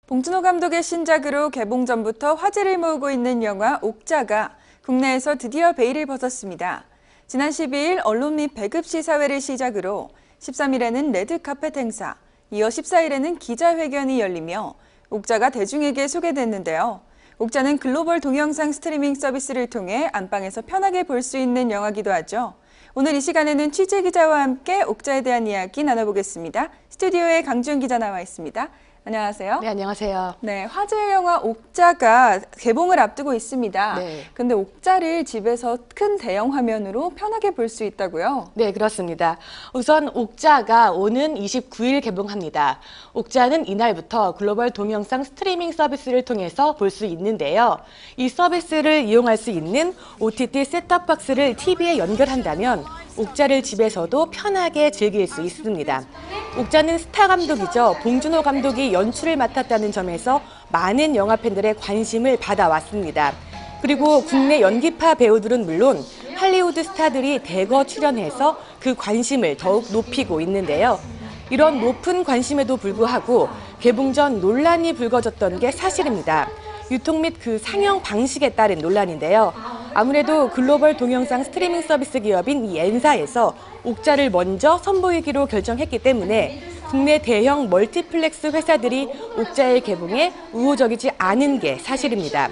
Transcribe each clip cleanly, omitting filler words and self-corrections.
봉준호 감독의 신작으로 개봉 전부터 화제를 모으고 있는 영화 옥자가 국내에서 드디어 베일을 벗었습니다. 지난 12일 언론 및 배급 시사회를 시작으로 13일에는 레드카펫 행사, 이어 14일에는 기자회견이 열리며 옥자가 대중에게 소개됐는데요. 옥자는 글로벌 동영상 스트리밍 서비스를 통해 안방에서 편하게 볼 수 있는 영화기도 하죠. 오늘 이 시간에는 취재기자와 함께 옥자에 대한 이야기 나눠보겠습니다. 스튜디오에 강주은 기자 나와 있습니다. 안녕하세요. 네, 안녕하세요. 네, 화제 영화 옥자가 개봉을 앞두고 있습니다. 네. 근데 옥자를 집에서 큰 대형 화면으로 편하게 볼 수 있다고요? 네, 그렇습니다. 우선 옥자가 오는 29일 개봉합니다. 옥자는 이날부터 글로벌 동영상 스트리밍 서비스를 통해서 볼 수 있는데요. 이 서비스를 이용할 수 있는 OTT 셋톱박스를 TV에 연결한다면 옥자를 집에서도 편하게 즐길 수 있습니다. 옥자는 스타 감독이죠. 봉준호 감독이 연출을 맡았다는 점에서 많은 영화 팬들의 관심을 받아왔습니다. 그리고 국내 연기파 배우들은 물론 할리우드 스타들이 대거 출연해서 그 관심을 더욱 높이고 있는데요. 이런 높은 관심에도 불구하고 개봉 전 논란이 불거졌던 게 사실입니다. 유통 및 그 상영 방식에 따른 논란인데요. 아무래도 글로벌 동영상 스트리밍 서비스 기업인 이 N사에서 옥자를 먼저 선보이기로 결정했기 때문에 국내 대형 멀티플렉스 회사들이 옥자의 개봉에 우호적이지 않은 게 사실입니다.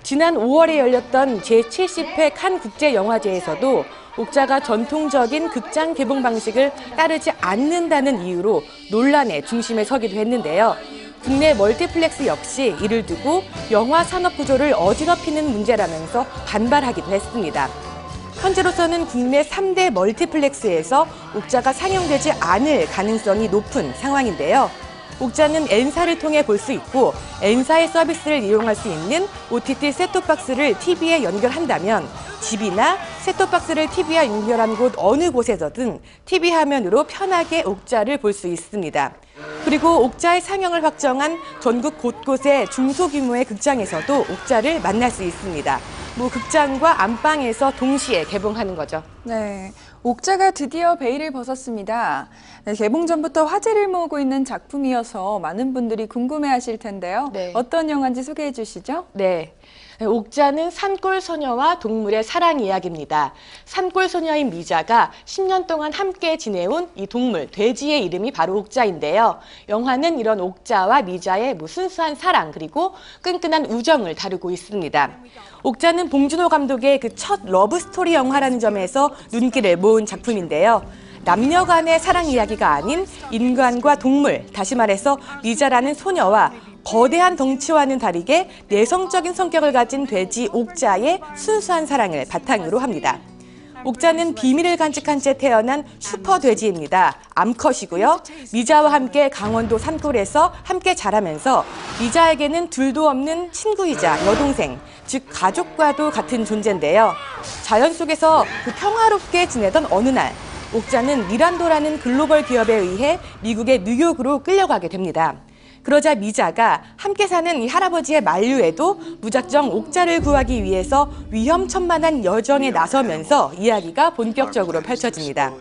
지난 5월에 열렸던 제70회 칸 국제영화제에서도 옥자가 전통적인 극장 개봉 방식을 따르지 않는다는 이유로 논란의 중심에 서기도 했는데요. 국내 멀티플렉스 역시 이를 두고 영화 산업 구조를 어지럽히는 문제라면서 반발하기도 했습니다. 현재로서는 국내 3대 멀티플렉스에서 옥자가 상영되지 않을 가능성이 높은 상황인데요. 옥자는 N사를 통해 볼 수 있고 N사의 서비스를 이용할 수 있는 OTT 셋톱박스를 TV에 연결한다면 집이나 셋톱박스를 TV에 연결한 곳 어느 곳에서든 TV 화면으로 편하게 옥자를 볼 수 있습니다. 그리고 옥자의 상영을 확정한 전국 곳곳의 중소규모의 극장에서도 옥자를 만날 수 있습니다. 극장과 안방에서 동시에 개봉하는 거죠. 네, 옥자가 드디어 베일을 벗었습니다. 네, 개봉 전부터 화제를 모으고 있는 작품이어서 많은 분들이 궁금해하실 텐데요. 네. 어떤 영화인지 소개해 주시죠. 네. 옥자는 산골소녀와 동물의 사랑 이야기입니다. 산골소녀인 미자가 10년 동안 함께 지내온 이 동물, 돼지의 이름이 바로 옥자인데요. 영화는 이런 옥자와 미자의 순수한 사랑 그리고 끈끈한 우정을 다루고 있습니다. 옥자는 봉준호 감독의 그 첫 러브스토리 영화라는 점에서 눈길을 모은 작품인데요. 남녀 간의 사랑 이야기가 아닌 인간과 동물, 다시 말해서 미자라는 소녀와 거대한 덩치와는 다르게 내성적인 성격을 가진 돼지 옥자의 순수한 사랑을 바탕으로 합니다. 옥자는 비밀을 간직한 채 태어난 슈퍼 돼지입니다. 암컷이고요. 미자와 함께 강원도 산골에서 함께 자라면서 미자에게는 둘도 없는 친구이자 여동생, 즉 가족과도 같은 존재인데요. 자연 속에서 그 평화롭게 지내던 어느 날 옥자는 미란도라는 글로벌 기업에 의해 미국의 뉴욕으로 끌려가게 됩니다. 그러자 미자가 함께 사는 이 할아버지의 만류에도 무작정 옥자를 구하기 위해서 위험천만한 여정에 나서면서 이야기가 본격적으로 펼쳐집니다.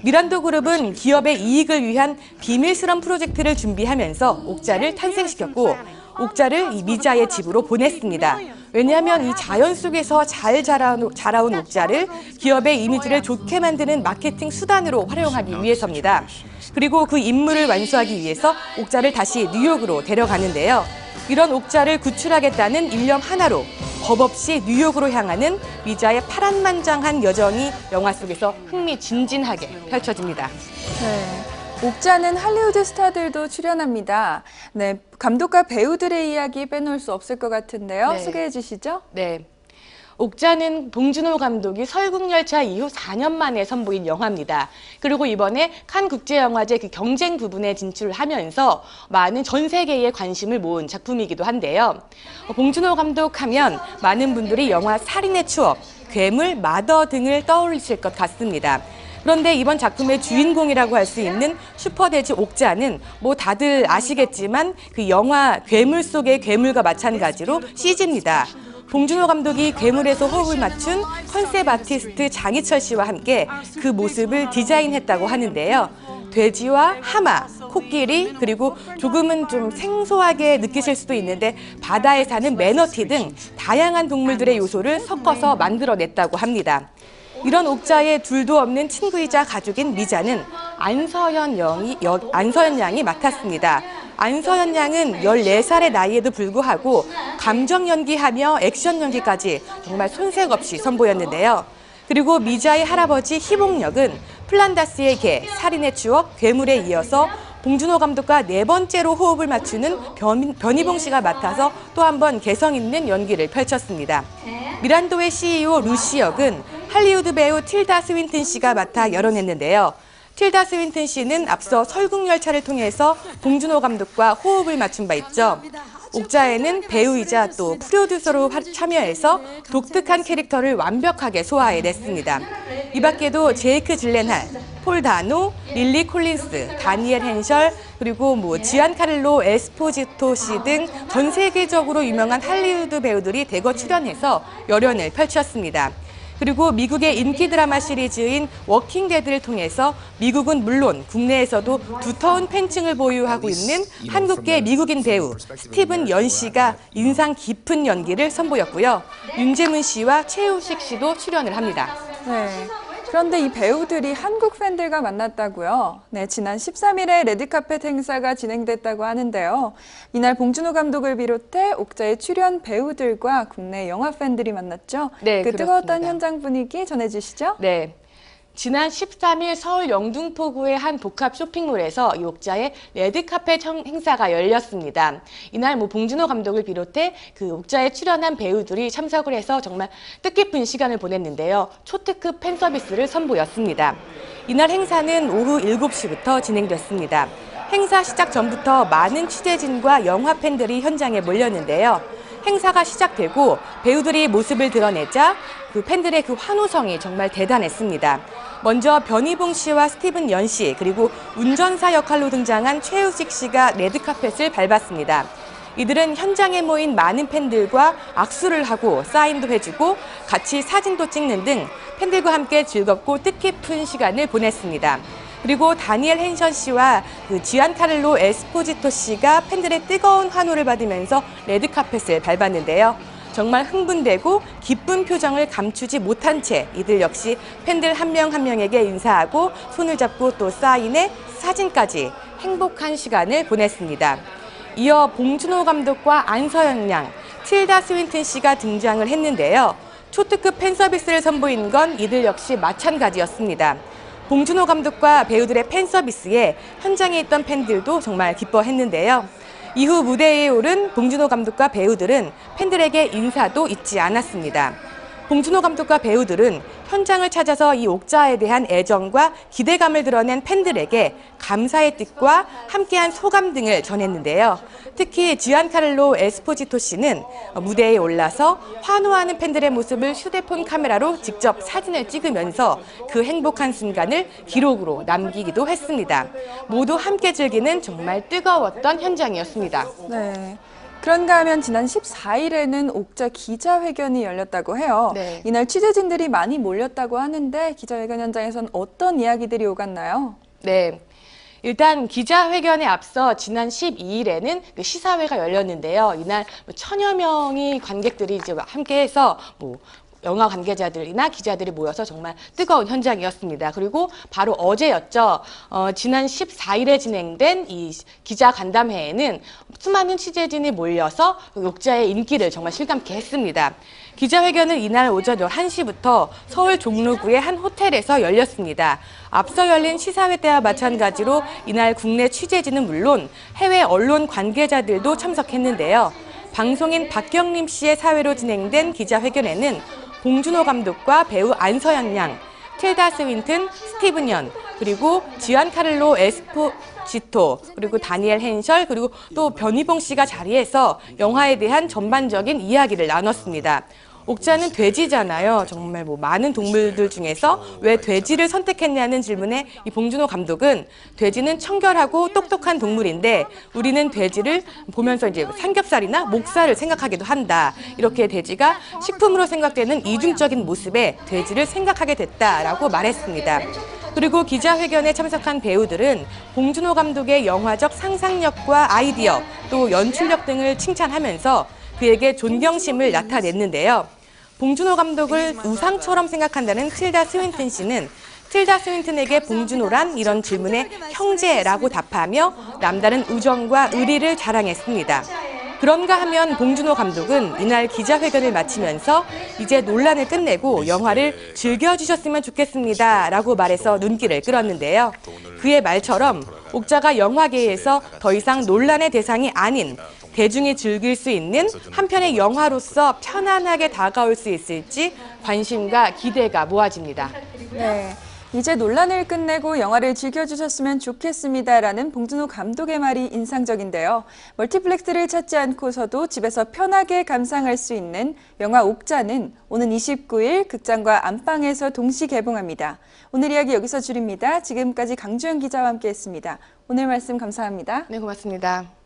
미란도 그룹은 기업의 이익을 위한 비밀스런 프로젝트를 준비하면서 옥자를 탄생시켰고 옥자를 이 미자의 집으로 보냈습니다. 왜냐하면 이 자연 속에서 잘 자라온 옥자를 기업의 이미지를 좋게 만드는 마케팅 수단으로 활용하기 위해서입니다. 그리고 그 임무를 완수하기 위해서 옥자를 다시 뉴욕으로 데려가는데요. 이런 옥자를 구출하겠다는 일념 하나로 겁 없이 뉴욕으로 향하는 미자의 파란만장한 여정이 영화 속에서 흥미진진하게 펼쳐집니다. 네, 옥자는 할리우드 스타들도 출연합니다. 네, 감독과 배우들의 이야기 빼놓을 수 없을 것 같은데요. 네. 소개해 주시죠. 네. 옥자는 봉준호 감독이 설국열차 이후 4년 만에 선보인 영화입니다. 그리고 이번에 칸 국제영화제 그 경쟁 부분에 진출을 하면서 많은 전 세계의 관심을 모은 작품이기도 한데요. 봉준호 감독 하면 많은 분들이 영화 살인의 추억, 괴물, 마더 등을 떠올리실 것 같습니다. 그런데 이번 작품의 주인공이라고 할 수 있는 슈퍼돼지 옥자는 다들 아시겠지만 그 영화 괴물 속의 괴물과 마찬가지로 CG입니다. 봉준호 감독이 괴물에서 호흡을 맞춘 컨셉 아티스트 장희철 씨와 함께 그 모습을 디자인했다고 하는데요. 돼지와 하마, 코끼리, 그리고 조금은 좀 생소하게 느끼실 수도 있는데 바다에 사는 매너티 등 다양한 동물들의 요소를 섞어서 만들어냈다고 합니다. 이런 옥자에 둘도 없는 친구이자 가족인 미자는 안서연 양이 맡았습니다. 안서연 양은 14살의 나이에도 불구하고 감정 연기하며 액션 연기까지 정말 손색 없이 선보였는데요. 그리고 미자의 할아버지 희봉 역은 플란다스의 개, 살인의 추억, 괴물에 이어서 봉준호 감독과 4번째로 호흡을 맞추는 변희봉 씨가 맡아서 또 한 번 개성 있는 연기를 펼쳤습니다. 미란도의 CEO 루시 역은 할리우드 배우 틸다 스윈튼 씨가 맡아 열어냈는데요. 틸다 스윈튼 씨는 앞서 설국열차를 통해서 봉준호 감독과 호흡을 맞춘 바 있죠. 옥자에는 배우이자 또 프로듀서로 참여해서 독특한 캐릭터를 완벽하게 소화해냈습니다. 이 밖에도 제이크 질렌할, 폴 다노, 릴리 콜린스, 다니엘 헨셜, 그리고 지안카를로 에스포지토 씨 등 전 세계적으로 유명한 할리우드 배우들이 대거 출연해서 열연을 펼쳤습니다. 그리고 미국의 인기 드라마 시리즈인 워킹 데드를 통해서 미국은 물론 국내에서도 두터운 팬층을 보유하고 있는 한국계 미국인 배우 스티븐 연 씨가 인상 깊은 연기를 선보였고요. 윤재문 씨와 최우식 씨도 출연을 합니다. 네. 그런데 이 배우들이 한국 팬들과 만났다고요? 네, 지난 13일에 레드카펫 행사가 진행됐다고 하는데요. 이날 봉준호 감독을 비롯해 옥자의 출연 배우들과 국내 영화 팬들이 만났죠? 네, 그 뜨거웠던 그렇습니다. 현장 분위기 전해주시죠? 네. 지난 13일 서울 영등포구의 한 복합 쇼핑몰에서 이 옥자의 레드카펫 행사가 열렸습니다. 이날 봉준호 감독을 비롯해 그 옥자에 출연한 배우들이 참석을 해서 정말 뜻깊은 시간을 보냈는데요. 초특급 팬 서비스를 선보였습니다. 이날 행사는 오후 7시부터 진행됐습니다. 행사 시작 전부터 많은 취재진과 영화 팬들이 현장에 몰렸는데요. 행사가 시작되고 배우들이 모습을 드러내자 그 팬들의 그 환호성이 정말 대단했습니다. 먼저 변희봉 씨와 스티븐 연 씨, 그리고 운전사 역할로 등장한 최우식 씨가 레드카펫을 밟았습니다. 이들은 현장에 모인 많은 팬들과 악수를 하고 사인도 해주고 같이 사진도 찍는 등 팬들과 함께 즐겁고 뜻깊은 시간을 보냈습니다. 그리고 다니엘 헨션 씨와 그 지안카를로 에스포지토 씨가 팬들의 뜨거운 환호를 받으면서 레드카펫을 밟았는데요. 정말 흥분되고 기쁜 표정을 감추지 못한 채 이들 역시 팬들 한 명 한 명에게 인사하고 손을 잡고 또 사인에 사진까지 행복한 시간을 보냈습니다. 이어 봉준호 감독과 안서연 양, 틸다 스윈튼 씨가 등장을 했는데요. 초특급 팬 서비스를 선보인 건 이들 역시 마찬가지였습니다. 봉준호 감독과 배우들의 팬 서비스에 현장에 있던 팬들도 정말 기뻐했는데요. 이후 무대에 오른 봉준호 감독과 배우들은 팬들에게 인사도 잊지 않았습니다. 봉준호 감독과 배우들은 현장을 찾아서 이 옥자에 대한 애정과 기대감을 드러낸 팬들에게 감사의 뜻과 함께한 소감 등을 전했는데요. 특히 지안카를로 에스포지토 씨는 무대에 올라서 환호하는 팬들의 모습을 휴대폰 카메라로 직접 사진을 찍으면서 그 행복한 순간을 기록으로 남기기도 했습니다. 모두 함께 즐기는 정말 뜨거웠던 현장이었습니다. 네. 그런가 하면 지난 14일에는 옥자 기자회견이 열렸다고 해요. 네. 이날 취재진들이 많이 몰렸다고 하는데 기자회견 현장에선 어떤 이야기들이 오갔나요? 네. 일단 기자회견에 앞서 지난 12일에는 그 시사회가 열렸는데요. 이날 1000여 명의 관객들이 이제 함께해서 영화 관계자들이나 기자들이 모여서 정말 뜨거운 현장이었습니다. 그리고 바로 어제였죠. 지난 14일에 진행된 이 기자 간담회에는 수많은 취재진이 몰려서 옥자의 인기를 정말 실감케 했습니다. 기자회견은 이날 오전 11시부터 서울 종로구의 한 호텔에서 열렸습니다. 앞서 열린 시사회 때와 마찬가지로 이날 국내 취재진은 물론 해외 언론 관계자들도 참석했는데요. 방송인 박경림 씨의 사회로 진행된 기자회견에는 봉준호 감독과 배우 안서연 양, 틸다 스윈튼, 스티븐 연, 그리고 지안카를로 에스포지토, 그리고 다니엘 헨셜, 그리고 또 변희봉 씨가 자리해서 영화에 대한 전반적인 이야기를 나눴습니다. 옥자는 돼지잖아요. 정말 많은 동물들 중에서 왜 돼지를 선택했냐는 질문에 이 봉준호 감독은 돼지는 청결하고 똑똑한 동물인데 우리는 돼지를 보면서 이제 삼겹살이나 목살을 생각하기도 한다. 이렇게 돼지가 식품으로 생각되는 이중적인 모습에 돼지를 생각하게 됐다라고 말했습니다. 그리고 기자회견에 참석한 배우들은 봉준호 감독의 영화적 상상력과 아이디어, 또 연출력 등을 칭찬하면서 그에게 존경심을 나타냈는데요. 봉준호 감독을 우상처럼 생각한다는 틸다 스윈튼 씨는 틸다 스윈튼에게 봉준호란 이런 질문에 형제라고 답하며 남다른 우정과 의리를 자랑했습니다. 그런가 하면 봉준호 감독은 이날 기자회견을 마치면서 이제 논란을 끝내고 영화를 즐겨주셨으면 좋겠습니다 라고 말해서 눈길을 끌었는데요. 그의 말처럼 옥자가 영화계에서 더 이상 논란의 대상이 아닌 대중이 즐길 수 있는 한 편의 영화로서 편안하게 다가올 수 있을지 관심과 기대가 모아집니다. 네. 이제 논란을 끝내고 영화를 즐겨주셨으면 좋겠습니다라는 봉준호 감독의 말이 인상적인데요. 멀티플렉스를 찾지 않고서도 집에서 편하게 감상할 수 있는 영화 옥자는 오는 29일 극장과 안방에서 동시 개봉합니다. 오늘 이야기 여기서 줄입니다. 지금까지 강주영 기자와 함께했습니다. 오늘 말씀 감사합니다. 네, 고맙습니다.